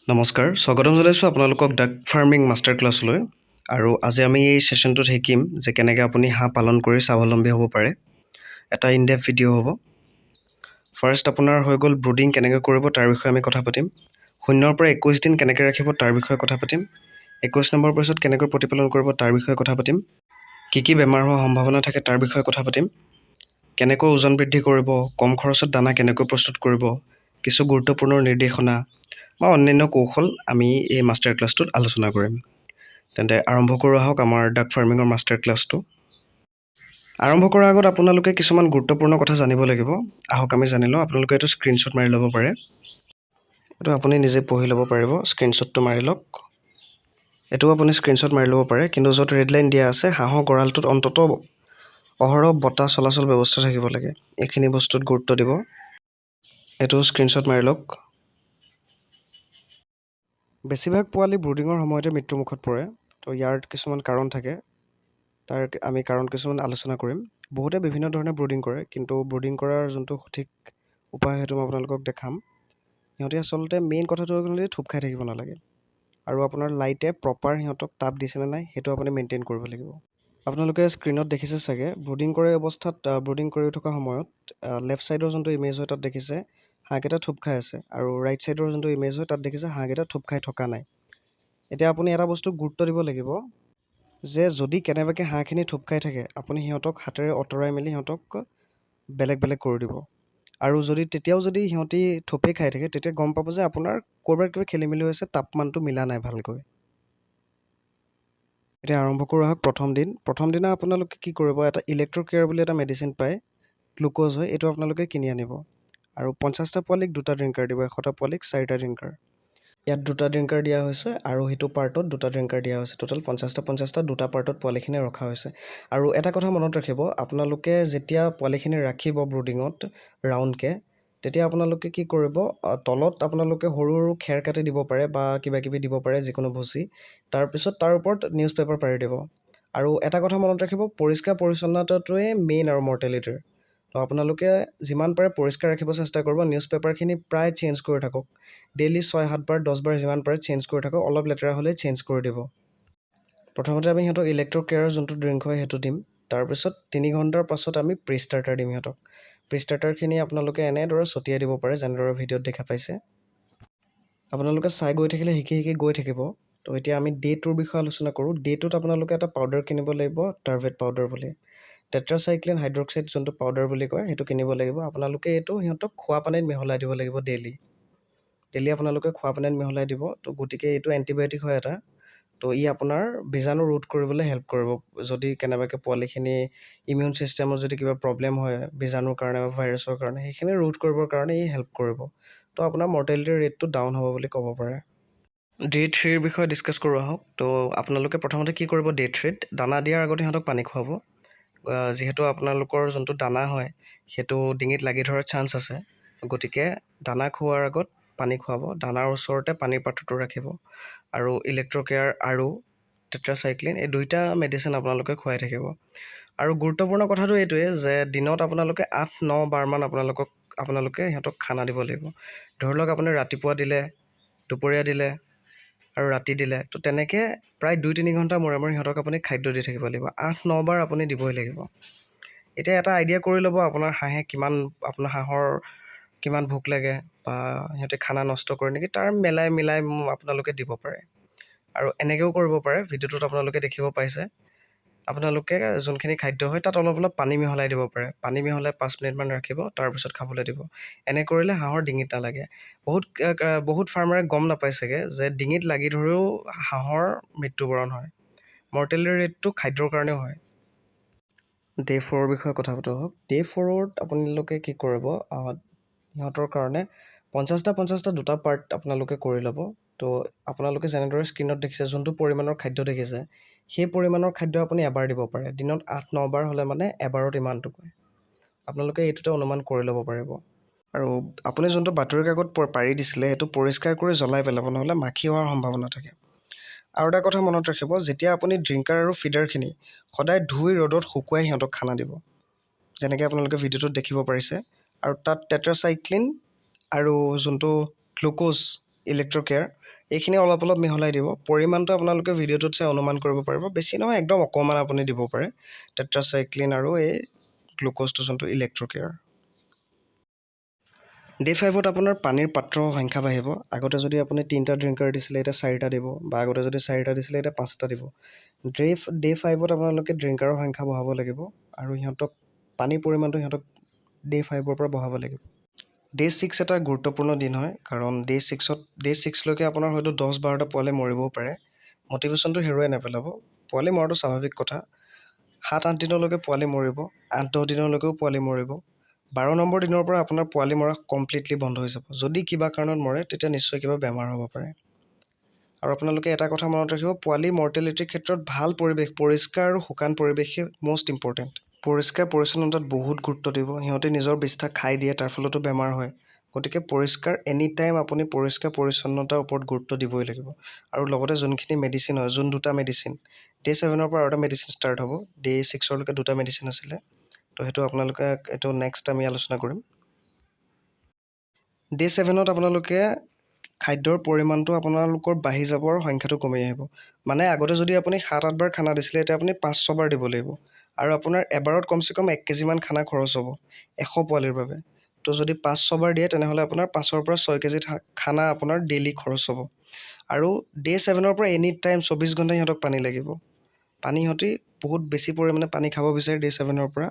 নমস্কাৰ স্বাগতম জনাইছোঁ আপোনালোকক ডাক ফাৰ্মিং মাষ্টাৰ ক্লাছলৈ আৰু আজি আমি এই ছেশ্যনটোত শিকিম যে কেনেকৈ আপুনি হাঁহ পালন কৰি স্বাৱলম্বী হ'ব পাৰে এটা ইন ডেপথ ভিডিঅ' হ'ব ফাৰ্ষ্ট আপোনাৰ হৈ গ'ল ব্ৰুডিং কেনেকৈ কৰিব তাৰ বিষয়ে আমি কথা পাতিম 0 পৰা 21 দিন কেনেকৈ ৰাখিব তাৰ বিষয়ে কথা পাতিম 21 নম্বৰ পিছত কেনেকৈ প্ৰতিপালন কৰিব তাৰ বিষয়ে কথা পাতিম কি বেমাৰ হোৱাৰ সম্ভাৱনা থাকে তাৰ বিষয়ে কথা পাতিম কেনেকৈ ওজন বৃদ্ধি কৰিব কম খৰচত দানা কেনেকৈ প্ৰস্তুত কৰিব কিছু গুৰুত্বপূৰ্ণ নিৰ্দেশনা বা অন্যান্য কৌশল আমি এই মাষ্টাৰ ক্লাছটোত আলোচনা কৰিম তেন্তে আৰম্ভ কৰোঁ আহক আমাৰ ডাক ফাৰ্মিঙৰ মাষ্টাৰ ক্লাছটো আৰম্ভ কৰাৰ আগত আপোনালোকে কিছুমান গুৰুত্বপূৰ্ণ কথা জানিব লাগিব আহক আমি জানি লওঁ আপোনালোকে এইটো স্ক্ৰীনশ্বট মাৰি ল'ব পাৰে এইটো আপুনি নিজে পঢ়ি ল'ব পাৰিব স্ক্ৰীনশ্বটটো মাৰি লওক এইটো আপুনি স্ক্ৰীনশ্বট মাৰি ল'ব পাৰে কিন্তু য'ত ৰেড লাইন দিয়া আছে হাঁহৰ গঁৰালটোত অন্ততঃ অহৰহ বতাহ চলাচল ব্যৱস্থা থাকিব লাগে এইখিনি বস্তুত গুৰুত্ব দিব এইটো স্ক্ৰীনশ্বট মাৰি লওক বেছিভাগ পোৱালি ব্ৰুডিঙৰ সময়তে মৃত্যুমুখত পৰে তো ইয়াৰ কিছুমান কাৰণ থাকে তাৰ আমি কাৰণ কিছুমান আলোচনা কৰিম বহুতে বিভিন্ন ধৰণে ব্ৰুডিং কৰে কিন্তু ব্ৰুডিং কৰাৰ যোনটো সঠিক উপায় সেইটো মই আপোনালোকক দেখাম সিহঁতে আচলতে মেইন কথাটো হ'ল থুপ খাই থাকিব নালাগে আৰু আপোনাৰ লাইটে প্ৰপাৰ সিহঁতক তাপ দিছেনে নাই সেইটো আপুনি মেইনটেইন কৰিব লাগিব আপোনালোকে স্ক্ৰীনত দেখিছে চাগে ব্ৰুডিং কৰা অৱস্থাত ব্ৰুডিং কৰি থকা সময়ত লেফ্ট ছাইডৰ যোনটো ইমেজ হয় তাত দেখিছে হাঁহকেইটা থুপ খাই আছে আৰু ৰাইট ছাইডৰ যোনটো ইমেজ হয় তাত দেখিছে হাঁহকেইটা থুপ খাই থকা নাই এতিয়া আপুনি এটা বস্তু গুৰুত্ব দিব লাগিব যে যদি কেনেবাকৈ হাঁহখিনি থুপ খাই থাকে আপুনি সিহঁতক হাতেৰে অঁতৰাই মেলি সিহঁতক বেলেগ কৰি দিব আৰু তেতিয়াও যদি সিহঁতি থুপেই খাই থাকে তেতিয়া গম পাব যে আপোনাৰ ক'ৰবাত কিবা খেলি মেলি হৈছে তাপমানটো মিলা নাই ভালকৈ এতিয়া আৰম্ভ কৰোঁ আহক প্ৰথম দিনা আপোনালোকে কি কৰিব এটা ইলেক্ট্ৰকেয়াৰ বুলি এটা মেডিচিন পায় গ্লুক'জ হয় এইটো আপোনালোকে কিনি আনিব আৰু 50টা পোৱালিক 2টা ড্ৰিংকাৰ দিব 100টা পোৱালিক 4টা ড্ৰিংকাৰ ইয়াত 2টা ড্ৰিংকাৰ দিয়া হৈছে আৰু সেইটো পাৰ্টত 2টা ড্ৰিংকাৰ দিয়া হৈছে টোটেল 50টা 2টা পাৰ্টত পোৱালিখিনি ৰখা হৈছে আৰু এটা কথা মনত ৰাখিব আপোনালোকে যেতিয়া পোৱালিখিনি ৰাখিব ব্ৰুডিঙত ৰাউণ্ডকৈ তেতিয়া আপোনালোকে কি কৰিব তলত আপোনালোকে সৰু খেৰ কাটি দিব পাৰে বা কিবা দিব পাৰে যিকোনো ভুচি তাৰপিছত তাৰ ওপৰত নিউজ পেপাৰ পাৰি দিব আৰু এটা কথা মনত ৰাখিব পৰিষ্কাৰ পৰিচ্ছন্নতাটোৱে মেইন আৰু মৰ্টেলিটিৰ তো আপোনালোকে যিমান পাৰে পৰিষ্কাৰ ৰাখিব চেষ্টা কৰিব নিউজ পেপাৰখিনি প্ৰায় চেঞ্জ কৰি থাকক ডেইলি 6-7 বাৰ 10 বাৰ যিমান পাৰে চেঞ্জ কৰি থাকক অলপ লেতেৰা হ'লে চেঞ্জ কৰি দিব প্ৰথমতে আমি সিহঁতক ইলেক্ট্ৰকেয়াৰৰ যোনটো ড্ৰিংক হয় সেইটো দিম তাৰপিছত 3 ঘণ্টাৰ পাছত আমি প্ৰি-ষ্টাৰ্টাৰ দিম সিহঁতক প্ৰি-ষ্টাৰ্টাৰখিনি আপোনালোকে এনেদৰে ছটিয়াই দিব পাৰে যেনেদৰে ভিডিঅ'ত দেখা পাইছে আপোনালোকে চাই গৈ থাকিলে শিকি গৈ থাকিব তো এতিয়া আমি ডে 2ৰ বিষয়ে আলোচনা কৰোঁ ডে 2ত আপোনালোকে এটা পাউডাৰ কিনিব লাগিব টাৰ্ভেট পাউডাৰ বুলি টেট্ৰাচাইক্লিন হাইড্ৰক্সাইড যোনটো পাউডাৰ বুলি কয় সেইটো কিনিব লাগিব আপোনালোকে এইটো সিহঁতক খোৱা পানীত মিহলাই দিব লাগিব ডেইলি আপোনালোকে খোৱা পানীত মিহলাই দিব তো গতিকে এইটো এণ্টিবায়'টিক হয় এটা তো ই আপোনাৰ বীজাণু ৰোধ কৰিবলৈ হেল্প কৰিব যদি কেনেবাকৈ পোৱালিখিনি ইমিউন ছিষ্টেমৰ যদি কিবা প্ৰব্লেম হয় বীজাণুৰ কাৰণে বা ভাইৰাছৰ কাৰণে সেইখিনি ৰোধ কৰিবৰ কাৰণে ই হেল্প কৰিব তো আপোনাৰ মৰ্টেলিটি ৰেটটো ডাউন হ'ব বুলি ক'ব পাৰে ডে 3ৰ বিষয়ে ডিছকাছ কৰোঁ আহক তো আপোনালোকে প্ৰথমতে কি কৰিব ডে 3ত দানা দিয়াৰ আগতে সিহঁতক পানী খুৱাব যিহেতু আপোনালোকৰ যোনটো দানা হয় সেইটো ডিঙিত লাগি ধৰাৰ চান্স আছে গতিকে দানা খোৱাৰ আগত পানী খুৱাব দানাৰ ওচৰতে পানীৰ পাত্ৰটো ৰাখিব আৰু ইলেক্ট্ৰকেয়াৰ আৰু টেট্ৰাচাইক্লিন এই 2টা মেডিচিন আপোনালোকে খুৱাই থাকিব আৰু গুৰুত্বপূৰ্ণ কথাটো এইটোৱে যে দিনত আপোনালোকে 8-9 বাৰমান আপোনালোকে সিহঁতক খানা দিব লাগিব ধৰি লওক আপুনি ৰাতিপুৱা দিলে দুপৰীয়া দিলে আৰু ৰাতি দিলে তো তেনেকৈ প্ৰায় 2-3 ঘণ্টা মূৰে সিহঁতক আপুনি খাদ্য দি থাকিব লাগিব 8-9 বাৰ আপুনি দিবই লাগিব এতিয়া এটা আইডিয়া কৰি ল'ব আপোনাৰ হাঁহৰ কিমান ভোক লাগে বা সিহঁতে খানা নষ্ট কৰে নেকি তাৰ মিলাই আপোনালোকে দিব পাৰে আৰু এনেকৈও কৰিব পাৰে ভিডিঅ'টোত আপোনালোকে দেখিব পাইছে আপোনালোকে যোনখিনি খাদ্য হয় তাত অলপ পানী মিহলাই দিব পাৰে পানী মিহলাই 5 মিনিটমান ৰাখিব তাৰপিছত খাবলৈ দিব এনে কৰিলে হাঁহৰ ডিঙিত নালাগে বহুত ফাৰ্মাৰে গম নাপায় চাগে যে ডিঙিত লাগি ধৰিও হাঁহৰ মৃত্যুবৰণ হয় মৰ্টেলিটি ৰেটটো খাদ্যৰ কাৰণেও হয় ডে 4ৰ বিষয়ে কথা পাতোঁ হওক ডে 4ত আপোনালোকে কি কৰিব সিহঁতৰ কাৰণে 50টা 2টা পাৰ্ট আপোনালোকে কৰি ল'ব তো আপোনালোকে যেনেদৰে স্ক্ৰীণত দেখিছে যোনটো পৰিমাণৰ খাদ্য দেখিছে সেই পৰিমাণৰ খাদ্য আপুনি এবাৰ দিব পাৰে দিনত 8-9 বাৰ হ'লে মানে এবাৰত ইমানটোকৈ আপোনালোকে এইটোতে অনুমান কৰি ল'ব পাৰিব আৰু আপুনি যোনটো বাতৰি কাকত পাৰি দিছিলে সেইটো পৰিষ্কাৰ কৰি জ্বলাই পেলাব নহ'লে মাখি হোৱাৰ সম্ভাৱনা থাকে আৰু এটা কথা মনত ৰাখিব যেতিয়া আপুনি ড্ৰিংকাৰ আৰু ফিডাৰখিনি সদায় ধুই ৰ'দত শুকুৱাই সিহঁতক খানা দিব যেনেকৈ আপোনালোকে ভিডিঅ'টোত দেখিব পাৰিছে আৰু তাত টেট্ৰাচাইক্লিন আৰু যোনটো গ্লুক'জ ইলেক্ট্ৰকেয়াৰ এইখিনি অলপ অলপ মিহলাই দিব। পৰিমাণটো আপোনালোকে ভিডিঅ'টোত চাই অনুমান কৰিব পাৰিব, বেছি নহয় একদম অকণমান আপুনি দিব পাৰে টেট্ৰাচাইক্লিন আৰু এই গ্লুক'জটো যোনটো ইলেক্ট্ৰকেয়াৰ। ডে 5ত আপোনাৰ পানীৰ পাত্ৰৰ সংখ্যা বাঢ়িব। আগতে যদি আপুনি 3টা ড্ৰিংকাৰ দিছিলে এতিয়া 4টা দিব, বা আগতে যদি 4টা দিছিলে এতিয়া 5টা দিব। ডে 5ত আপোনালোকে ড্ৰিংকাৰৰ সংখ্যা বঢ়াব লাগিব আৰু সিহঁতক পানীৰ পৰিমাণটো সিহঁতক ডে 5ৰ পৰা বঢ়াব লাগিব। ডে 6 এটা গুৰুত্বপূৰ্ণ দিন হয়, কাৰণ ডে 6লৈকে আপোনাৰ হয়তো 10-12টা পোৱালি মৰিবও পাৰে। মটিভেশ্যনটো হেৰুৱাই নেপেলাব। পোৱালি মৰাটো স্বাভাৱিক কথা। 7-8 দিনলৈকে পোৱালি মৰিব, 8-10 দিনলৈকেও পোৱালি মৰিব। 12 নম্বৰ দিনৰ পৰা আপোনাৰ পোৱালি মৰা কমপ্লিটলি বন্ধ হৈ যাব। যদি কিবা কাৰণত মৰে তেতিয়া নিশ্চয় কিবা বেমাৰ হ'ব পাৰে। আৰু আপোনালোকে এটা কথা মনত ৰাখিব, পোৱালি মৰ্টেলিটিৰ ক্ষেত্ৰত ভাল পৰিৱেশ, পৰিষ্কাৰ আৰু শুকান পৰিৱেশে মষ্ট ইম্পৰ্টেণ্ট। পৰিষ্কাৰ পৰিচ্ছন্নতাত বহুত গুৰুত্ব দিব। সিহঁতে নিজৰ বিষ্ঠা খাই দিয়ে, তাৰ ফলতো বেমাৰ হয়। গতিকে পৰিষ্কাৰ এনি টাইম আপুনি পৰিষ্কাৰ পৰিচ্ছন্নতাৰ ওপৰত গুৰুত্ব দিবই লাগিব। আৰু লগতে যোনখিনি মেডিচিন হয়, যোন 2টা মেডিচিন, ডে 7ৰ পৰা আৰু এটা মেডিচিন ষ্টাৰ্ট হ'ব। ডে 6লৈকে 2টা মেডিচিন আছিলে, তো সেইটো আপোনালোকে এইটো নেক্সট আমি আলোচনা কৰিম। ডে 7ত আপোনালোকে খাদ্যৰ পৰিমাণটো আপোনালোকৰ বাঢ়ি যাব আৰু সংখ্যাটো কমি আহিব। মানে আগতে যদি আপুনি 7-8 বাৰ খানা দিছিলে, এতিয়া আপুনি 5-6 বাৰ দিব লাগিব। আৰু আপোনাৰ এবাৰত কমচে কম 1 কেজিমান খানা খৰচ হ'ব 100 পোৱালিৰ বাবে। তো যদি 5-6 বাৰ দিয়ে তেনেহ'লে আপোনাৰ 5-ৰ পৰা 6 কেজি খানা আপোনাৰ ডেইলি খৰচ হ'ব। আৰু ডে 7ৰ পৰা এনি টাইম 24 ঘণ্টা সিহঁতক পানী লাগিব। পানী সিহঁতি বহুত বেছি পৰিমাণে পানী খাব বিচাৰে ডে 7ৰ পৰা।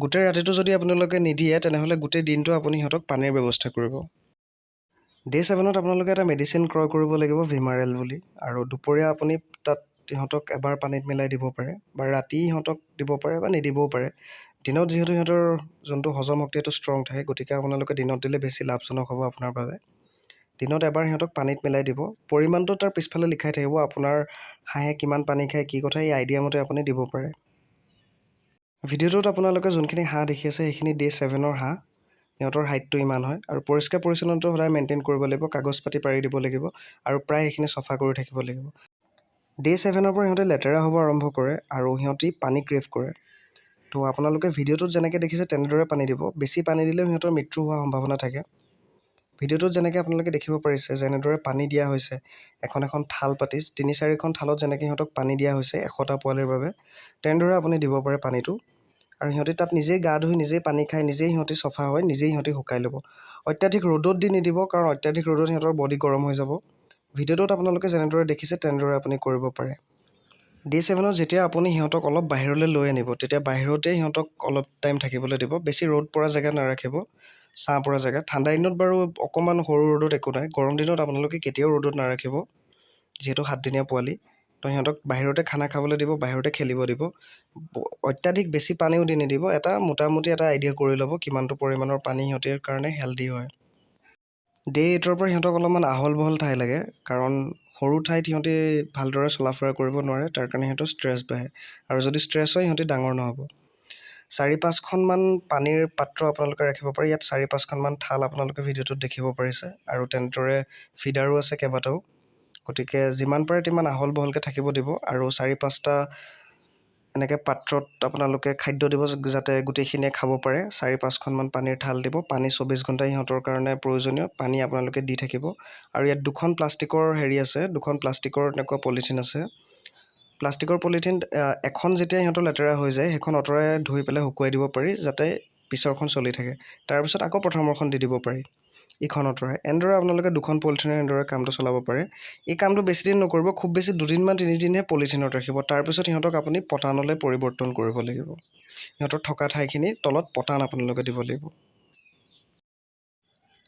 গোটেই ৰাতিটো যদি আপোনালোকে নিদিয়ে তেনেহ'লে গোটেই দিনটো আপুনি সিহঁতক পানীৰ ব্যৱস্থা কৰিব। ডে 7ত আপোনালোকে এটা মেডিচিন ক্ৰয় কৰিব লাগিব, ভিমাৰেল বুলি। আৰু দুপৰীয়া আপুনি তাত সিহঁতক এবাৰ পানীত মিলাই দিব পাৰে, বা ৰাতি সিহঁতক দিব পাৰে বা নিদিবও পাৰে। দিনত যিহেতু সিহঁতৰ যোনটো হজম শক্তি সেইটো ষ্ট্ৰং থাকে, গতিকে আপোনালোকে দিনত দিলে বেছি লাভজনক হ'ব আপোনাৰ বাবে। দিনত এবাৰ সিহঁতক পানীত মিলাই দিব। পৰিমাণটো তাৰ পিছফালে লিখাই থাকিব, আপোনাৰ হাঁহে কিমান পানী খায় কি কথা, এই আইডিয়া মতে আপুনি দিব পাৰে। ভিডিঅ'টোত আপোনালোকে যোনখিনি হাঁহ দেখি আছে সেইখিনি ডে 7ৰ হাঁহ। সিহঁতৰ হাইটটো ইমান হয়। আৰু পৰিষ্কাৰ পৰিচ্ছন্নতা সদায় মেইনটেইন কৰিব লাগিব, কাগজ পাতি পাৰি দিব লাগিব আৰু প্ৰায় সেইখিনি চফা কৰি থাকিব লাগিব। ডে 7ৰ পৰা সিহঁতে লেতেৰা হ'ব আৰম্ভ কৰে আৰু সিহঁতি পানী ক্ৰেভ কৰে। তো আপোনালোকে ভিডিঅ'টোত যেনেকৈ দেখিছে তেনেদৰে পানী দিব। বেছি পানী দিলেও সিহঁতৰ মৃত্যু হোৱাৰ সম্ভাৱনা থাকে। ভিডিঅ'টোত যেনেকৈ আপোনালোকে দেখিব পাৰিছে, যেনেদৰে পানী দিয়া হৈছে, এখন থাল পাতি 3-4খন থালত যেনেকৈ সিহঁতক পানী দিয়া হৈছে 100টা পোৱালিৰ বাবে, তেনেদৰে আপুনি দিব পাৰে পানীটো। আৰু সিহঁতি তাত নিজেই গা ধুই, নিজেই পানী খাই, নিজেই সিহঁতি চফা হয়, নিজেই সিহঁতি শুকাই ল'ব। অত্যাধিক ৰ'দত দি নিদিব, কাৰণ অত্যাধিক ৰ'দত সিহঁতৰ বডি গৰম হৈ যাব। ভিডিঅ'টোত আপোনালোকে যেনেদৰে দেখিছে তেনেদৰে আপুনি কৰিব পাৰে। ডে 7ত যেতিয়া আপুনি সিহঁতক অলপ বাহিৰলৈ লৈ আনিব, তেতিয়া বাহিৰতে সিহঁতক অলপ টাইম থাকিবলৈ দিব। বেছি ৰ'দ পৰা জেগাত নাৰাখিব, ছাঁ পৰা জেগাত। ঠাণ্ডা দিনত বাৰু অকণমান সৰু ৰ'দত একো নাই, গৰম দিনত আপোনালোকে কেতিয়াও ৰ'দত নাৰাখিব, যিহেতু 7 দিনীয়া পোৱালি। তো সিহঁতক বাহিৰতে খানা খাবলৈ দিব, বাহিৰতে খেলিব দিব। অত্যাধিক বেছি পানীও দি নিদিব। এটা মোটামুটি এটা আইডিয়া কৰি ল'ব কিমানটো পৰিমাণৰ পানী সিহঁতৰ কাৰণে হেল্ডি হয়। ডে 8ৰ পৰা সিহঁতক অলপমান আহল বহল ঠাই লাগে, কাৰণ সৰু ঠাইত সিহঁতি ভালদৰে চলা ফুৰা কৰিব নোৱাৰে, তাৰ কাৰণে সিহঁতৰ ষ্ট্ৰেছ বাঢ়ে। আৰু যদি ষ্ট্ৰেছ হয় সিহঁতি ডাঙৰ নহ'ব। 4-5খনমান পানীৰ পাত্ৰ আপোনালোকে ৰাখিব পাৰে। ইয়াত 4-5খনমান থাল আপোনালোকে ভিডিঅ'টোত দেখিব পাৰিছে, আৰু তেনেদৰে ফিডাৰো আছে কেইবাটাও। গতিকে যিমান পাৰে তিমান আহল বহলকৈ থাকিব দিব। আৰু 4-5টা এনেকৈ পাত্ৰত আপোনালোকে খাদ্য দিব, যাতে গোটেইখিনিয়ে খাব পাৰে। 4-5খনমান পানীৰ থাল দিব। পানী 24 ঘণ্টা সিহঁতৰ কাৰণে প্ৰয়োজনীয়, পানী আপোনালোকে দি থাকিব। আৰু ইয়াত 2খন প্লাষ্টিকৰ আছে, 2খন প্লাষ্টিকৰ এনেকুৱা পলিথিন আছে। প্লাষ্টিকৰ পলিথিন এখন যেতিয়া সিহঁতৰ লেতেৰা হৈ যায়, সেইখন আঁতৰাই ধুই পেলাই শুকুৱাই দিব পাৰি, যাতে পিছৰখন চলি থাকে। তাৰপিছত আকৌ প্ৰথমৰখন দি দিব পাৰি, ইখন আঁতৰাই। এনেদৰে আপোনালোকে 2খন পলিথিনৰ এনেদৰে কামটো চলাব পাৰে। এই কামটো বেছিদিন নকৰিব, খুব বেছি 2-3 দিনহে পলিথিনত ৰাখিব। তাৰপিছত সিহঁতক আপুনি পটানলৈ পৰিৱৰ্তন কৰিব লাগিব। সিহঁতৰ থকা ঠাইখিনিৰ তলত পটান আপোনালোকে দিব লাগিব।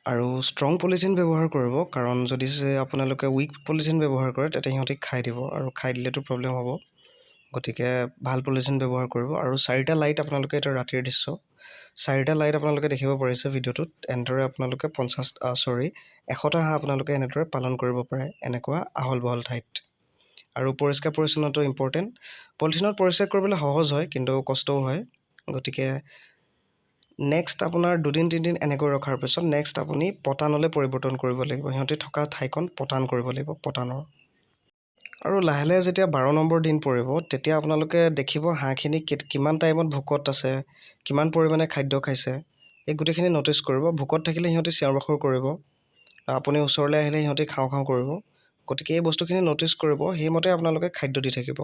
আৰু ষ্ট্ৰং পলিথিন ব্যৱহাৰ কৰিব, কাৰণ যদি আপোনালোকে উইক পলিথিন ব্যৱহাৰ কৰে তেতিয়া সিহঁতি খাই দিব, আৰু খাই দিলেতো প্ৰব্লেম হ'ব। গতিকে ভাল পলিথিন ব্যৱহাৰ কৰিব। আৰু 4টা লাইট আপোনালোকে, এটা ৰাতিৰ দৃশ্য, 4টা লাইট আপোনালোকে দেখিব পাৰিছে ভিডিঅ'টোত। এনেদৰে আপোনালোকে 100টা হাঁহ আপোনালোকে এনেদৰে পালন কৰিব পাৰে, এনেকুৱা আহল বহল ঠাইত। আৰু পৰিষ্কাৰ পৰিচ্ছন্নতা ইম্পৰ্টেণ্ট। পলিথিনত পৰিষ্কাৰ কৰিবলৈ সহজ হয়, কিন্তু কষ্টও হয়। গতিকে নেক্সট আপোনাৰ 2-3 দিন এনেকৈ ৰখাৰ পিছত নেক্সট আপুনি পটানলৈ পৰিৱৰ্তন কৰিব লাগিব। সিহঁতি থকা ঠাইখন পটান কৰিব লাগিব, পটানৰ। আৰু লাহে লাহে যেতিয়া 12 নম্বৰ দিন পৰিব, তেতিয়া আপোনালোকে দেখিব হাঁহখিনি কিমান টাইমত ভোকত আছে, কিমান পৰিমাণে খাদ্য খাইছে, এই গোটেইখিনি ন'টিচ কৰিব। ভোকত থাকিলে সিহঁতি চিঞৰ বাখৰ কৰিব, আপুনি ওচৰলৈ আহিলে সিহঁতি খাওঁ খাওঁ কৰিব। গতিকে এই বস্তুখিনি ন'টিছ কৰিব, সেইমতে আপোনালোকে খাদ্য দি থাকিব।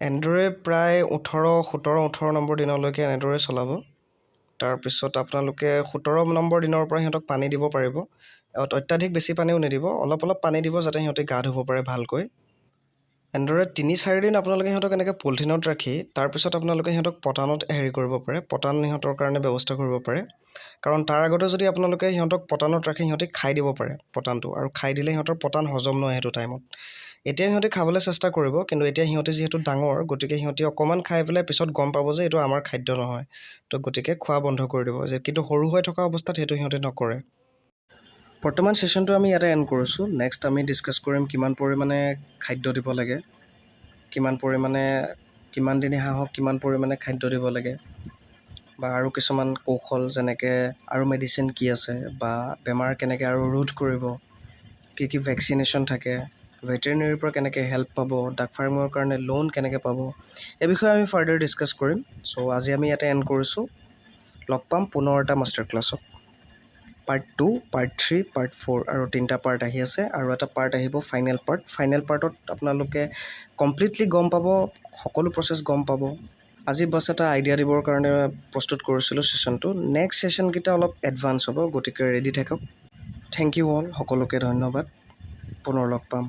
এনেদৰে প্ৰায় 17 নম্বৰ দিনলৈকে এনেদৰে চলাব। তাৰপিছত আপোনালোকে 17 নম্বৰ দিনৰ পৰা সিহঁতক পানী দিব পাৰিব। অত্যাধিক বেছি পানীও নিদিব, অলপ অলপ পানী দিব যাতে সিহঁতে গা ধুব পাৰে ভালকৈ। এনেদৰে 3-4 দিন আপোনালোকে সিহঁতক এনেকৈ পলিথিনত ৰাখি তাৰপিছত আপোনালোকে সিহঁতক পটানত কৰিব পাৰে, পটান সিহঁতৰ কাৰণে ব্যৱস্থা কৰিব পাৰে। কাৰণ তাৰ আগতে যদি আপোনালোকে সিহঁতক পটানত ৰাখি সিহঁতি খাই দিব পাৰে পটানটো, আৰু খাই দিলে সিহঁতৰ পটান হজম নহয় সেইটো টাইমত। এতিয়া সিহঁতি খাবলৈ চেষ্টা কৰিব, কিন্তু এতিয়া সিহঁতি যিহেতু ডাঙৰ, গতিকে সিহঁতি অকণমান খাই পেলাই পিছত গম পাব যে এইটো আমাৰ খাদ্য নহয়, তো গতিকে খোৱা বন্ধ কৰি দিব। কিন্তু সৰু হৈ থকা অৱস্থাত সেইটো সিহঁতি নকৰে। বৰ্তমান ছেশ্যনটো আমি ইয়াতে এণ্ড কৰিছোঁ। নেক্সট আমি ডিছকাছ কৰিম কিমান পৰিমাণে খাদ্য দিব লাগে, কিমান দিনে হাঁহক কিমান পৰিমাণে খাদ্য দিব লাগে, বা আৰু কিছুমান কৌশল যেনেকৈ আৰু মেডিচিন কি আছে, বা বেমাৰ কেনেকৈ আৰু ৰোধ কৰিব, কি ভেকচিনেশ্যন থাকে, ভেটেৰিনেৰীৰ পৰা কেনেকৈ হেল্প পাব, ডাক ফাৰ্মিঙৰ কাৰণে লোন কেনেকৈ পাব, এই বিষয়ে আমি ফাৰ্ডাৰ ডিছকাছ কৰিম। চ' আজি আমি ইয়াতে এণ্ড কৰিছোঁ। লগ পাম পুনৰ এটা মাষ্টাৰ ক্লাছত। পাৰ্ট 2, পাৰ্ট 3, পাৰ্ট 4 আৰু 3টা পাৰ্ট আহি আছে, আৰু এটা পাৰ্ট আহিব ফাইনেল পাৰ্ট। ফাইনেল পাৰ্টত আপোনালোকে কমপ্লিটলি গম পাব, সকলো প্ৰচেছ গম পাব। আজি বাছ এটা আইডিয়া দিবৰ কাৰণে প্ৰস্তুত কৰিছিলোঁ ছেশ্যনটো। নেক্সট ছেশ্যনকেইটা অলপ এডভান্স হ'ব, গতিকে ৰেডি থাকক। থেংক ইউ অল, সকলোকে ধন্যবাদ। পুনৰ লগ পাম।